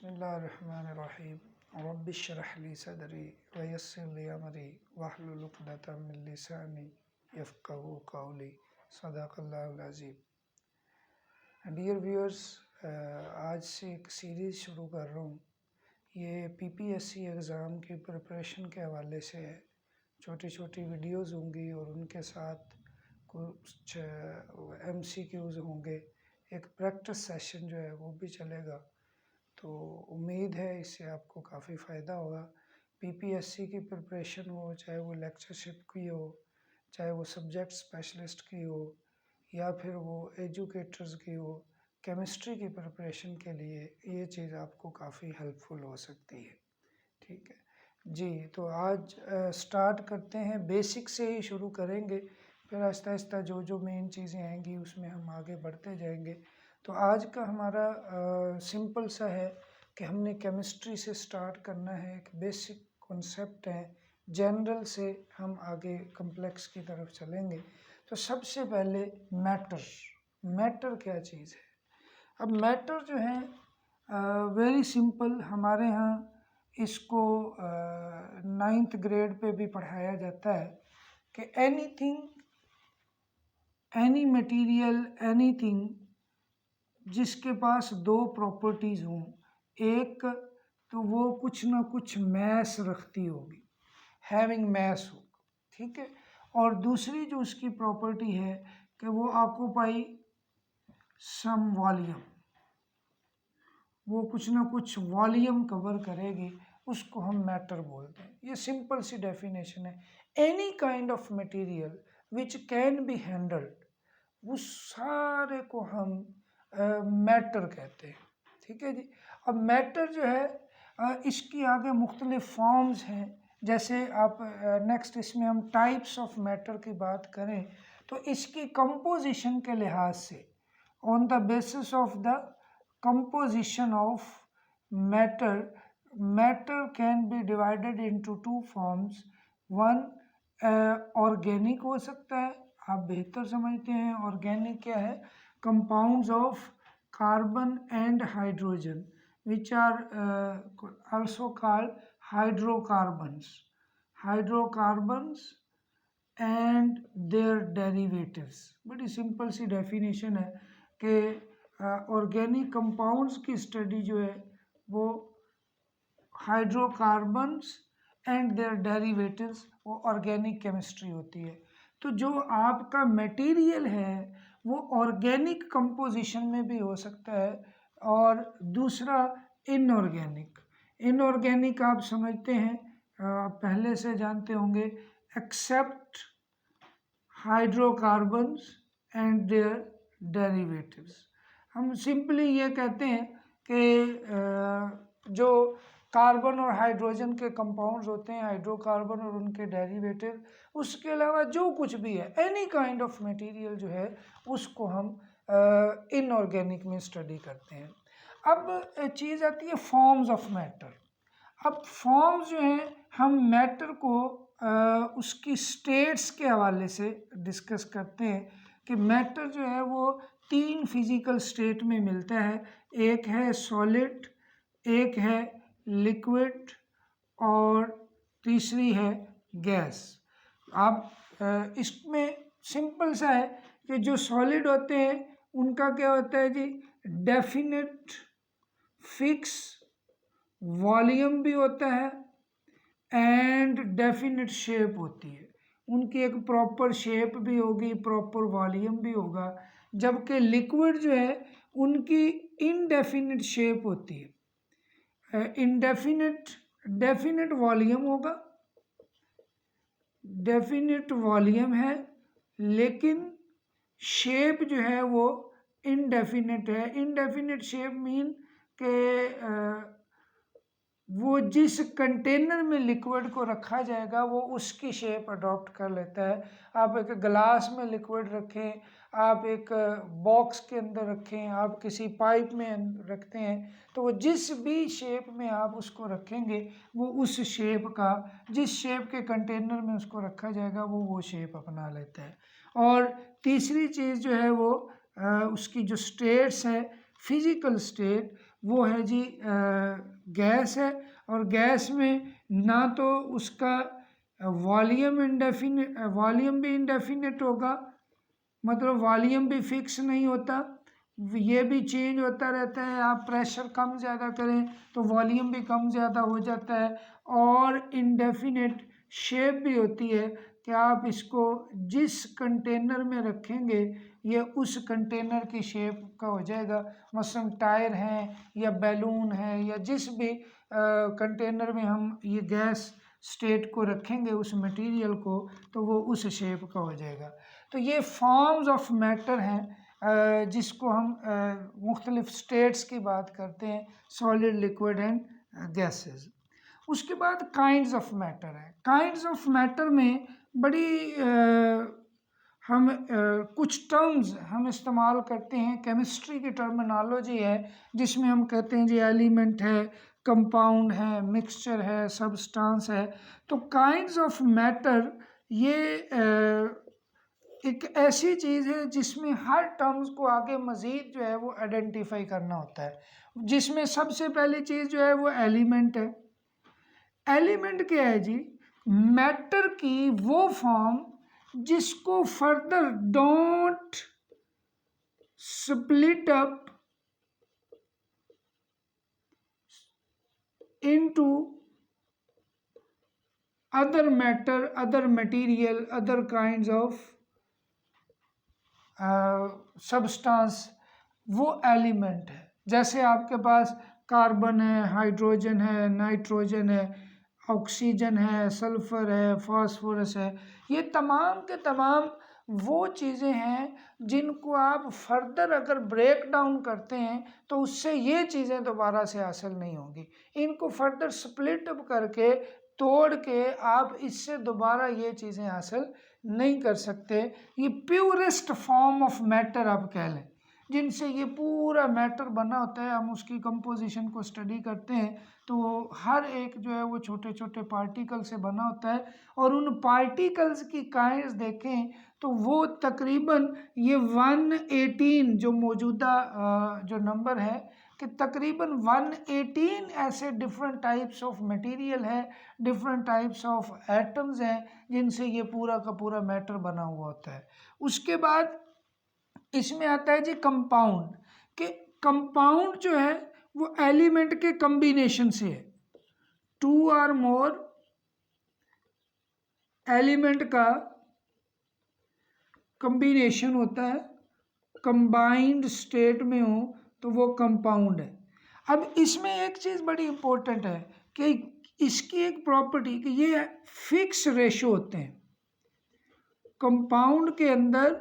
बिस्मिल्लाहिर्रहमानिर्रहीम रब्बिश्रह ली सदरी वयस्सिर ली अमरी वहलुल उक़दतम मिन लिसानी यफ़क़हू क़ौली सदाक़ल्लाहुल अज़ीम। डियर व्यूअर्स, आज से एक सीरीज़ शुरू कर रहा हूँ। ये पीपीएससी एग्ज़ाम की प्रिपरेशन के हवाले से है। छोटी छोटी वीडियोज़ होंगी और उनके साथ कुछ एमसीक्यूज़ होंगे। एक प्रैक्टिस सेशन जो है वो भी चलेगा। तो उम्मीद है इससे आपको काफ़ी फ़ायदा होगा। पीपीएससी की प्रिपरेशन हो, चाहे वो लेक्चरशिप की हो, चाहे वो सब्जेक्ट स्पेशलिस्ट की हो, या फिर वो एजुकेटर्स की हो, केमिस्ट्री की प्रिपरेशन के लिए ये चीज़ आपको काफ़ी हेल्पफुल हो सकती है। ठीक है जी। तो आज स्टार्ट करते हैं, बेसिक से ही शुरू करेंगे, फिर आहिस्ता आहिस्ता जो जो मेन चीज़ें आएंगी उसमें हम आगे बढ़ते जाएंगे। तो आज का हमारा सिंपल सा है कि हमने केमिस्ट्री से स्टार्ट करना है। एक बेसिक कॉन्सेप्ट है, जनरल से हम आगे कॉम्प्लेक्स की तरफ चलेंगे। तो सबसे पहले मैटर क्या चीज़ है। अब मैटर जो है वेरी सिंपल, हमारे यहाँ इसको 9th ग्रेड पे भी पढ़ाया जाता है कि एनीथिंग, एनी मटेरियल, एनीथिंग जिसके पास दो प्रॉपर्टीज़ हों। एक तो वो कुछ ना कुछ मैस रखती होगी, हैविंग मैस होगा, ठीक है। और दूसरी जो उसकी प्रॉपर्टी है कि वो ऑक्यूपाई सम वॉल्यूम, वो कुछ ना कुछ वॉल्यूम कवर करेगी, उसको हम मैटर बोलते हैं। ये सिंपल सी डेफिनेशन है। Any kind of material which can be handled, उस सारे को हम मैटर कहते हैं, ठीक है जी। अब मैटर जो है इसकी आगे मुख्तलिफ फॉर्म्स हैं। जैसे आप नेक्स्ट इसमें हम टाइप्स ऑफ मैटर की बात करें तो इसकी कंपोजिशन के लिहाज से, on the basis of the composition of matter can be divided into two forms. One organic हो सकता है, आप बेहतर समझते हैं ऑर्गेनिक क्या है। Compounds of carbon and hydrogen which are also called hydrocarbons and their derivatives. बड़ी सिंपल सी डेफिनेशन है कि ऑर्गेनिक कंपाउंड्स की स्टडी जो है वो हाइड्रोकार्बन्स एंड देयर डेरिवेटिव्स, वो ऑर्गेनिक केमिस्ट्री होती है। तो जो आपका मटेरियल है वो ऑर्गेनिक कंपोजिशन में भी हो सकता है, और दूसरा इनऑर्गेनिक आप समझते हैं, पहले से जानते होंगे, except hydrocarbons and their derivatives. हम सिंपली ये कहते हैं कि जो कार्बन और हाइड्रोजन के कंपाउंड्स होते हैं, हाइड्रोकार्बन और उनके डेरिवेटिव, उसके अलावा जो कुछ भी है, एनी काइंड ऑफ मटेरियल जो है उसको हम इनऑर्गेनिक में स्टडी करते हैं। अब चीज़ आती है फॉर्म्स ऑफ मैटर। अब फॉर्म्स जो हैं हम मैटर को उसकी स्टेट्स के हवाले से डिस्कस करते हैं कि मैटर जो है वो 3 फिजिकल स्टेट में मिलता है। एक है सॉलिड, एक है लिक्विड और तीसरी है गैस। आप इसमें सिंपल सा है कि जो सॉलिड होते हैं उनका क्या होता है जी, डेफिनेट फिक्स वॉल्यूम भी होता है एंड डेफिनेट शेप होती है। उनकी एक प्रॉपर शेप भी होगी, प्रॉपर वॉल्यूम भी होगा। जबकि लिक्विड जो है उनकी इनडेफिनेट शेप होती है, डेफिनेट वॉल्यूम होगा, डेफिनेट वॉल्यूम है, लेकिन शेप जो है वो इनडेफिनेट है। इनडेफिनेट शेप मीन के वो जिस कंटेनर में लिक्विड को रखा जाएगा वो उसकी शेप अडॉप्ट कर लेता है। आप एक गिलास में लिक्विड रखें, आप एक बॉक्स के अंदर रखें, आप किसी पाइप में रखते हैं, तो वो जिस भी शेप में आप उसको रखेंगे वो उस शेप का, जिस शेप के कंटेनर में उसको रखा जाएगा वो शेप अपना लेता है। और तीसरी चीज़ जो है वो उसकी जो स्टेट्स है, फिजिकल स्टेट, वो है जी गैस है, और गैस में ना तो उसका वॉल्यूम भी इंडेफिनेट होगा, मतलब वॉल्यूम भी फिक्स नहीं होता, ये भी चेंज होता रहता है। आप प्रेशर कम ज़्यादा करें तो वॉल्यूम भी कम ज़्यादा हो जाता है, और इंडेफिनेट शेप भी होती है कि आप इसको जिस कंटेनर में रखेंगे ये उस कंटेनर की शेप का हो जाएगा। मसलन टायर है या बैलून है या जिस भी कंटेनर में हम ये गैस स्टेट को रखेंगे उस मटेरियल को, तो वो उस शेप का हो जाएगा। तो ये फॉर्म्स ऑफ मैटर हैं जिसको हम मुख्तलिफ स्टेट्स की बात करते हैं, सॉलिड, लिक्विड एंड गैसेस। उसके बाद काइंड्स ऑफ मैटर है। काइंड्स ऑफ मैटर में बड़ी हम कुछ टर्म्स हम इस्तेमाल करते हैं, केमिस्ट्री की टर्मिनोलॉजी है जिसमें हम कहते हैं जी एलिमेंट है, कंपाउंड है, मिक्सचर है, सब्सटेंस है। तो काइंड्स ऑफ मैटर ये एक ऐसी चीज़ है जिसमें हर टर्म्स को आगे मज़ीद जो है वो आइडेंटिफाई करना होता है, जिसमें सबसे पहली चीज़ जो है वो एलिमेंट है। एलिमेंट क्या है जी? मैटर की वो फॉर्म जिसको further don't split up into other matter, other material, other kinds of substance, वो एलिमेंट है। जैसे आपके पास कार्बन है, हाइड्रोजन है, नाइट्रोजन है, ऑक्सीजन है, सल्फर है, फास्फोरस है, ये तमाम के तमाम वो चीज़ें हैं जिनको आप फर्दर अगर ब्रेक डाउन करते हैं तो उससे ये चीज़ें दोबारा से हासिल नहीं होंगी। इनको फर्दर स्प्लिट अप करके, तोड़ के आप इससे दोबारा ये चीज़ें हासिल नहीं कर सकते। ये प्योरेस्ट फॉर्म ऑफ मैटर आप कह लें, जिनसे ये पूरा मैटर बना होता है। हम उसकी कंपोजिशन को स्टडी करते हैं तो हर एक जो है वो छोटे छोटे पार्टिकल से बना होता है, और उन पार्टिकल्स की काइंड्स देखें तो वो तकरीबन ये 118 जो मौजूदा जो नंबर है कि तकरीबन 118 ऐसे डिफरेंट टाइप्स ऑफ मटेरियल है, डिफरेंट टाइप्स ऑफ एटम्स हैं जिनसे ये पूरा का पूरा मैटर बना हुआ होता है। उसके बाद इसमें आता है जी कंपाउंड, कि कंपाउंड जो है वो एलिमेंट के कॉम्बिनेशन से है। 2 और मोर एलिमेंट का कॉम्बिनेशन होता है, कंबाइंड स्टेट में हो तो वो कंपाउंड है। अब इसमें एक चीज़ बड़ी इंपॉर्टेंट है कि इसकी एक प्रॉपर्टी कि ये फिक्स रेशो होते हैं। कंपाउंड के अंदर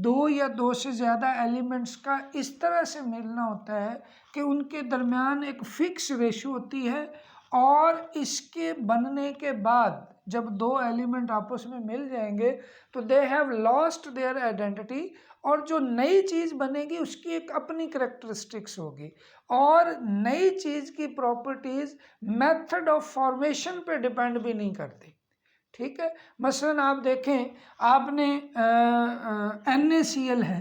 2 या 2 से ज़्यादा एलिमेंट्स का इस तरह से मिलना होता है कि उनके दरमियान एक फिक्स रेशो होती है, और इसके बनने के बाद जब 2 एलिमेंट आपस में मिल जाएंगे तो they have lost their identity, और जो नई चीज़ बनेगी उसकी एक अपनी करेक्टरिस्टिक्स होगी, और नई चीज़ की प्रॉपर्टीज़ मेथड ऑफ फॉर्मेशन पे डिपेंड भी नहीं करती। ठीक है, मसलन आप देखें, आपने NaCl है।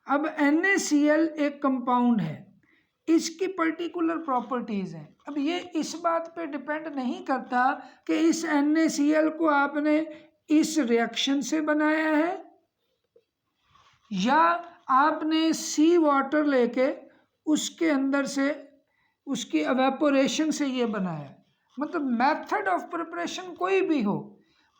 अब NaCl एक कंपाउंड है, इसकी पर्टिकुलर प्रॉपर्टीज़ हैं। अब ये इस बात पे डिपेंड नहीं करता कि इस NaCl को आपने इस रिएक्शन से बनाया है या आपने सी वाटर लेके उसके अंदर से उसकी एवेपोरेशन से ये बनाया है। मतलब मेथड ऑफ प्रिपरेशन कोई भी हो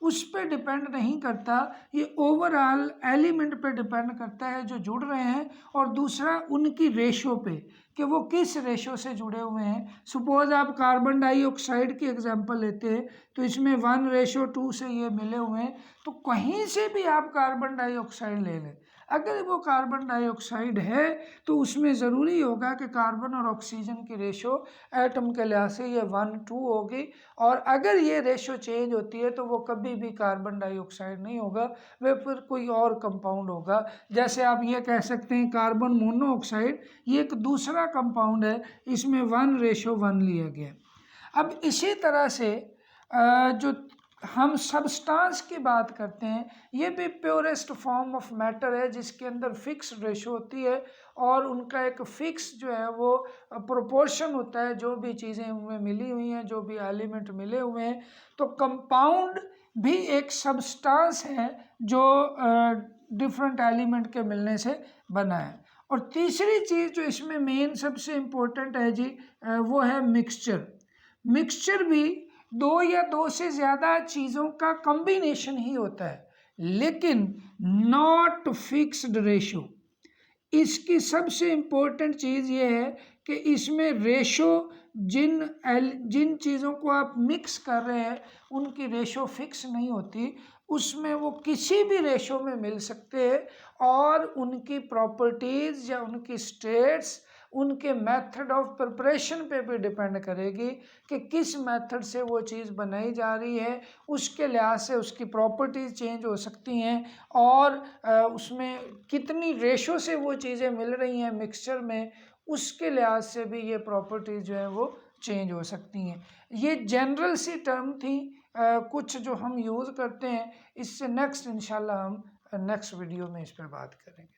उस पर डिपेंड नहीं करता, ये ओवरऑल एलिमेंट पे डिपेंड करता है जो जुड़ रहे हैं, और दूसरा उनकी रेशो पे कि वो किस रेशो से जुड़े हुए हैं। सपोज आप कार्बन डाइऑक्साइड की एग्जांपल लेते हैं तो इसमें 1:2 से ये मिले हुए हैं, तो कहीं से भी आप कार्बन डाइऑक्साइड ले लें, अगर वो कार्बन डाइऑक्साइड है तो उसमें ज़रूरी होगा कि कार्बन और ऑक्सीजन की रेशो एटम के लिहाज से ये 1:2 होगी, और अगर ये रेशो चेंज होती है तो वो कभी भी कार्बन डाइऑक्साइड नहीं होगा, वह फिर कोई और कंपाउंड होगा। जैसे आप ये कह सकते हैं कार्बन मोनोऑक्साइड, ये एक दूसरा कंपाउंड है, इसमें 1:1 लिया गया। अब इसी तरह से जो हम सब्सटेंस की बात करते हैं, ये भी प्योरेस्ट फॉर्म ऑफ मैटर है जिसके अंदर फिक्स रेशो होती है, और उनका एक फिक्स जो है वो प्रोपोर्शन होता है, जो भी चीज़ें उनमें मिली हुई हैं, जो भी एलिमेंट मिले हुए हैं। तो कंपाउंड भी एक सब्सटेंस है जो डिफरेंट एलिमेंट के मिलने से बना है। और तीसरी चीज़ जो इसमें मेन सबसे इम्पोर्टेंट है जी, वो है मिक्सचर। मिक्सचर भी दो या दो से ज़्यादा चीज़ों का कॉम्बिनेशन ही होता है, लेकिन नॉट फिक्स्ड रेशो। इसकी सबसे इम्पोर्टेंट चीज़ ये है कि इसमें रेशो जिन चीज़ों को आप मिक्स कर रहे हैं उनकी रेशो फिक्स नहीं होती, उसमें वो किसी भी रेशो में मिल सकते हैं और उनकी प्रॉपर्टीज़ या उनकी स्टेट्स उनके मेथड ऑफ प्रिपरेशन पे भी डिपेंड करेगी कि किस मेथड से वो चीज़ बनाई जा रही है। उसके लिहाज से उसकी प्रॉपर्टीज़ चेंज हो सकती हैं और उसमें कितनी रेशो से वो चीज़ें मिल रही हैं मिक्सचर में, उसके लिहाज से भी ये प्रॉपर्टीज़ जो है वो चेंज हो सकती हैं। ये जनरल सी टर्म थी, कुछ जो हम यूज़ करते हैं। इससे नेक्स्ट इंशाल्लाह हम नेक्स्ट वीडियो में इस पर बात करेंगे।